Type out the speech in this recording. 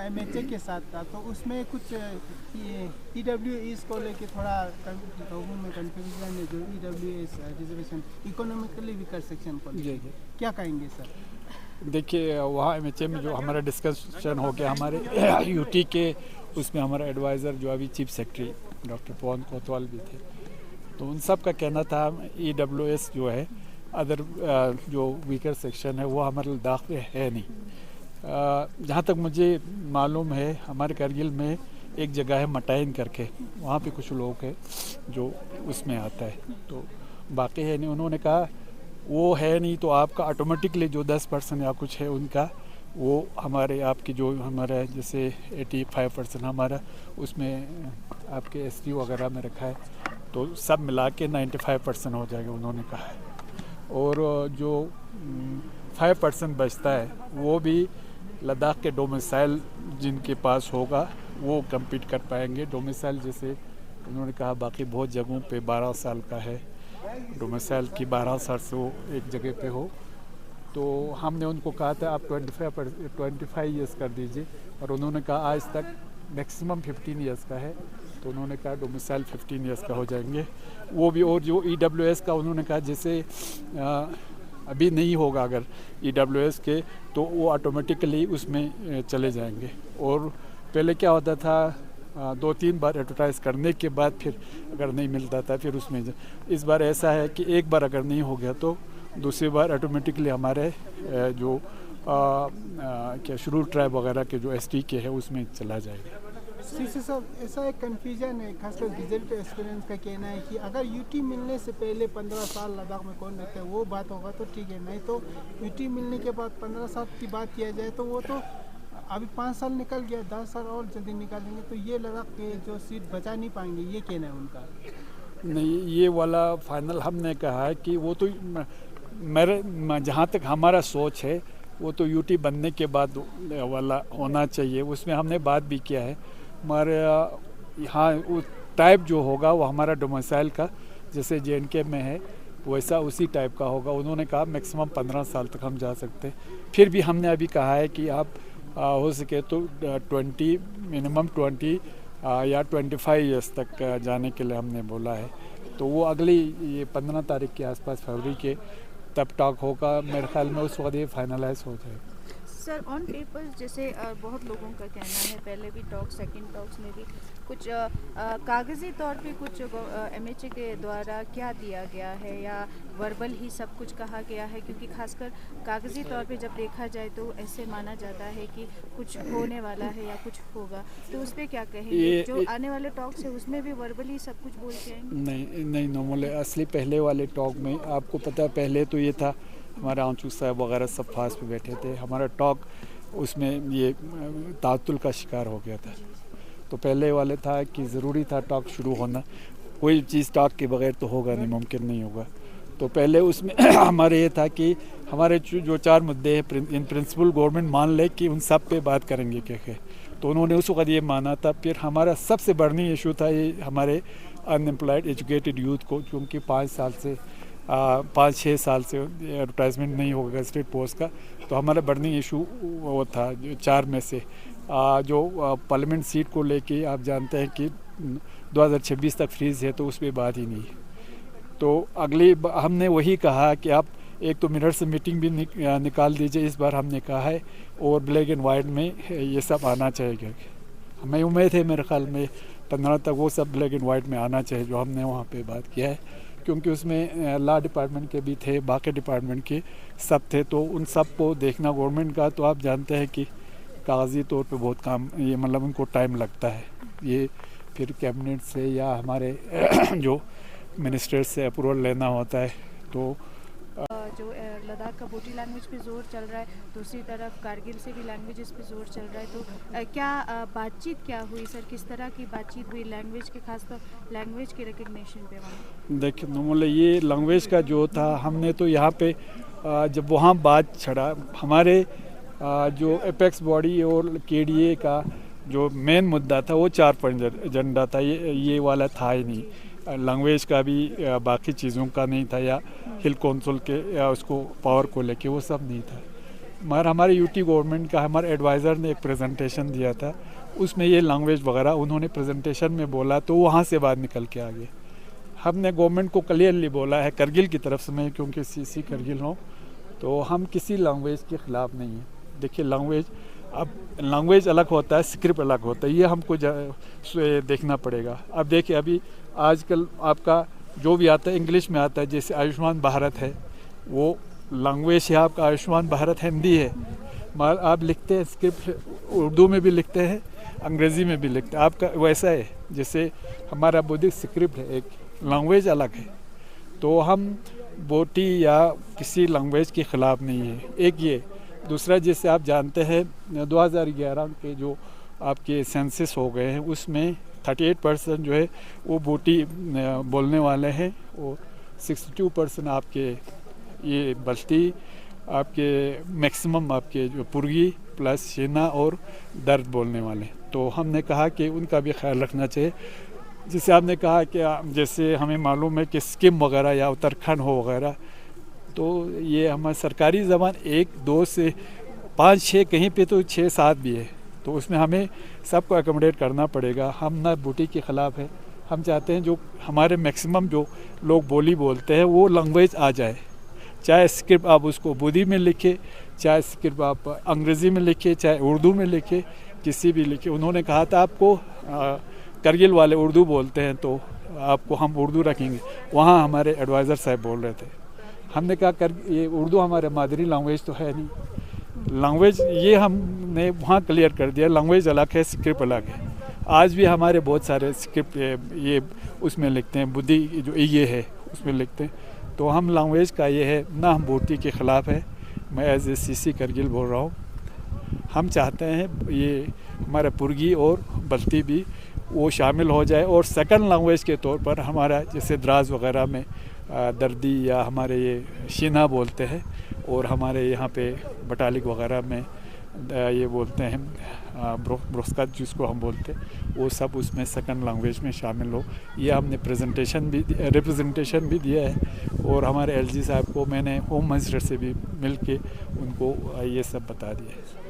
MHA के साथ था, तो उसमें कुछ ईडब्ल्यूएस को लेके थोड़ा लोगों में कंफ्यूजन है, जो EWS reservation economically weaker section को लेके क्या कहेंगे सर? देखिए, वहाँ एमएचए में जो हमारा डिस्कशन हो गया हमारे यूटी के, उसमें हमारा एडवाइज़र जो अभी chief secretary doctor Pawan Kotwal भी थे, तो उन सब का कहना था ईडब्ल्यूएस जो है अदर जो वीकर सेक्शन है वो हमारे लद्दाख में है नहीं। जहाँ तक मुझे मालूम है हमारे करगिल में एक जगह है मटाइन करके, वहाँ पे कुछ लोग हैं जो उसमें आता है, तो बाकी है नहीं। उन्होंने कहा वो है नहीं तो आपका ऑटोमेटिकली जो 10% या कुछ है उनका वो हमारे आपकी जो हमारा जैसे 85% हमारा उसमें आपके एसटी वगैरह में रखा है, तो सब मिला के 95% हो जाएगा उन्होंने कहा है। और जो 5% बचता है वो भी लद्दाख के डोमिसाइल जिनके पास होगा वो कम्पीट कर पाएंगे। डोमिसाइल जैसे उन्होंने कहा बाकी बहुत जगहों पे 12 साल का है डोमिसाइल की, 12 साल से वो एक जगह पे हो, तो हमने उनको कहा था आप 25 ईयर्स कर दीजिए, और उन्होंने कहा आज तक मैक्सिमम 15 ईयर्स का है, तो उन्होंने कहा डोमिसाइल 15 ईयर्स का हो जाएंगे वो भी। और जो ईडब्ल्यूएस का उन्होंने कहा जैसे अभी नहीं होगा अगर ईडब्ल्यूएस के, तो वो ऑटोमेटिकली उसमें चले जाएंगे। और पहले क्या होता था 2-3 बार एडवर्टाइज़ करने के बाद फिर अगर नहीं मिलता था फिर उसमें, इस बार ऐसा है कि एक बार अगर नहीं हो गया तो दूसरी बार ऑटोमेटिकली हमारे जो क्या शेड्यूल ट्राइब वगैरह के जो एसटी के है उसमें चला जाएगा। सर ऐसा एक कन्फ्यूजन है, खासकर विजिट एक्सपीरियंस का कहना है कि अगर यूटी मिलने से पहले 15 साल लद्दाख में कौन रहता है वो बात होगा तो ठीक है, नहीं तो यूटी मिलने के बाद 15 साल की बात किया जाए तो वो तो अभी 5 साल निकल गया, 10 साल और जल्दी निकालेंगे तो ये लद्दाख के जो सीट बचा नहीं पाएंगे, ये कहना है उनका। नहीं, ये वाला फाइनल हमने कहा है कि वो तो मेरे जहाँ तक हमारा सोच है वो तो यूटी बनने के बाद वाला होना चाहिए, उसमें हमने बात भी किया है। हमारे यहाँ टाइप जो होगा वो हमारा डोमिसाइल का जैसे जेएनके में है वैसा उसी टाइप का होगा। उन्होंने कहा मैक्सिमम 15 साल तक हम जा सकते हैं, फिर भी हमने अभी कहा है कि आप हो सके तो 20 मिनिमम 20 या 25 ईयर्स तक जाने के लिए हमने बोला है। तो वो अगली ये 15 तारीख के आसपास फरवरी के तब टॉक होगा, मेरे ख्याल में उस वक्त ये फाइनलाइज हो जाए। सर ऑन पेपर जैसे बहुत लोगों का कहना है, पहले भी टॉक्स सेकंड टॉक्स में भी कुछ कागज़ी तौर पे कुछ एमएचए के द्वारा क्या दिया गया है या वर्बल ही सब कुछ कहा गया है, क्योंकि खासकर कागज़ी तौर पे जब देखा जाए तो ऐसे माना जाता है कि कुछ होने वाला है या कुछ होगा, तो उस पर क्या कहेंगे? जो आने वाले टॉक्स है उसमें भी वर्बल ही सब कुछ बोल के आएंगे? नहीं नॉर्मल असली पहले वाले टॉक में आपको पता है पहले तो ये था हमारा आंचू साहब वगैरह सब फास्ट पे बैठे थे, हमारा टॉक उसमें ये तातुल का शिकार हो गया था। तो पहले वाले था कि ज़रूरी था टॉक शुरू होना, कोई चीज़ टॉक के बगैर तो होगा नहीं, मुमकिन नहीं होगा। तो पहले उसमें हमारे ये था कि हमारे जो 4 मुद्दे हैं इन प्रिंसिपल गवर्नमेंट मान ले कि उन सब पे बात करेंगे क्या, तो उन्होंने उस वक्त ये माना था। फिर हमारा सबसे बर्निंग इशू था ये हमारे अनएम्प्लॉयड एजुकेटेड यूथ को, क्योंकि 5-6 साल से एडवर्टाइजमेंट नहीं होगा स्टेट पोस्ट का, तो हमारा बर्निंग इशू वो था जो 4 में से जो पार्लियामेंट सीट को लेके आप जानते हैं कि 2026 तक फ्रीज है, तो उस पर बात ही नहीं है। तो अगली हमने वही कहा कि आप एक तो मिनट से मीटिंग भी निकाल दीजिए, इस बार हमने कहा है, और ब्लैक एंड वाइट में ये सब आना चाहिए। हमें उम्मीद है मेरे ख्याल में 15 तक वो सब ब्लैक एंड वाइट में आना चाहिए जो हमने वहाँ पे बात किया है, क्योंकि उसमें लॉ डिपार्टमेंट के भी थे, बाकी डिपार्टमेंट के सब थे, तो उन सब को देखना गवर्नमेंट का, तो आप जानते हैं कि कागजी तौर पे बहुत काम ये मतलब उनको टाइम लगता है, ये फिर कैबिनेट से या हमारे जो मिनिस्टर से अप्रूवल लेना होता है। तो जो लद्दाख का बोटी लैंग्वेज पे जोर चल रहा है, दूसरी तरफ कारगिल से भी लैंग्वेजेस पे जोर चल रहा है, तो क्या बातचीत क्या हुई सर, किस तरह की बातचीत हुई लैंग्वेज के, खासकर लैंग्वेज के रिकग्निशन पे? वहाँ देखिए नॉर्मल ये लैंग्वेज का जो था, हमने तो यहाँ पे जब वहाँ बात छड़ा हमारे जो एपेक्स बॉडी और केडीए का जो मेन मुद्दा था वो 4 पॉइंट एजेंडा था, ये वाला था ही नहीं। लैंग्वेज का भी बाकी चीज़ों का नहीं था, या हिल कौंसिल के या उसको पावर को लेके वो सब नहीं था। मगर हमारे यूटी गवर्नमेंट का हमारे एडवाइज़र ने एक प्रेजेंटेशन दिया था, उसमें ये लैंग्वेज वगैरह उन्होंने प्रेजेंटेशन में बोला, तो वहाँ से बात निकल के आ गई। हमने गवर्नमेंट को क्लियरली बोला है, करगिल की तरफ से, मैं क्योंकि सीसी करगिल हूँ, तो हम किसी लैंग्वेज के ख़िलाफ़ नहीं हैं। देखिए लैंग्वेज अलग होता है, स्क्रिप्ट अलग होता है, ये हमको देखना पड़ेगा। अब देखिए अभी आजकल आपका जो भी आता है इंग्लिश में आता है, जैसे आयुष्मान भारत है, वो लैंग्वेज है आपका आयुष्मान भारत हिंदी है, मगर आप लिखते हैं स्क्रिप्ट उर्दू में भी लिखते हैं, अंग्रेज़ी में भी लिखते हैं। आपका वैसा है जैसे हमारा बौद्धिक स्क्रिप्ट है, एक लैंग्वेज अलग है। तो हम बोटी या किसी लैंग्वेज के ख़िलाफ़ नहीं है, एक ये। दूसरा, जैसे आप जानते हैं 2011 के जो आपके सेंसस हो गए हैं, उसमें 38% जो है वो बोटी बोलने वाले हैं, और 62% आपके ये बल्टी, आपके मैक्सिमम आपके जो पुर्गी प्लस शीना और दर्द बोलने वाले। तो हमने कहा कि उनका भी ख्याल रखना चाहिए। जैसे आपने कहा कि जैसे हमें मालूम है कि सिक्किम वगैरह या उत्तराखंड हो वगैरह, तो ये हमारी सरकारी ज़बान 1, 2 से 5, 6, कहीं पे तो 6, 7 भी है। तो उसमें हमें सबको अकोमोडेट करना पड़ेगा। हम ना बोटी के ख़िलाफ़ है, हम चाहते हैं जो हमारे मैक्सिमम जो लोग बोली बोलते हैं वो लैंग्वेज आ जाए। चाहे स्क्रिप्ट आप उसको बोधी में लिखे, चाहे स्क्रिप्ट आप अंग्रेज़ी में लिखे, चाहे उर्दू में लिखे, किसी भी लिखे। उन्होंने कहा था आपको करगिल वाले उर्दू बोलते हैं तो आपको हम उर्दू रखेंगे, वहाँ हमारे एडवाइज़र साहब बोल रहे थे। हमने कहा ये उर्दू हमारे मादरी लैंग्वेज तो है नहीं, लैंग्वेज ये हमने वहाँ क्लियर कर दिया, लैंग्वेज अलग है, स्क्रिप्ट अलग है। आज भी हमारे बहुत सारे स्क्रिप्ट ये उसमें लिखते हैं, बुद्धि जो ये है उसमें लिखते हैं। तो हम लैंग्वेज का ये है ना, हम बोटी के ख़िलाफ़ है। मैं एज ए सीसी करगिल बोल रहा हूँ। हम चाहते हैं ये हमारा पुर्गी और बल्ती भी वो शामिल हो जाए, और सेकंड लैंग्वेज के तौर पर हमारा जैसे द्रास वगैरह में दर्दी या हमारे ये शीना बोलते हैं, और हमारे यहाँ पे बटालिक वगैरह में ये बोलते हैं ब्रोस्का जिसको हम बोलते हैं, वो सब उसमें सेकंड लैंग्वेज में शामिल हो। ये हमने रिप्रेजेंटेशन भी दिया है, और हमारे एलजी साहब को मैंने होम मिनिस्टर से भी मिल के उनको ये सब बता दिया है।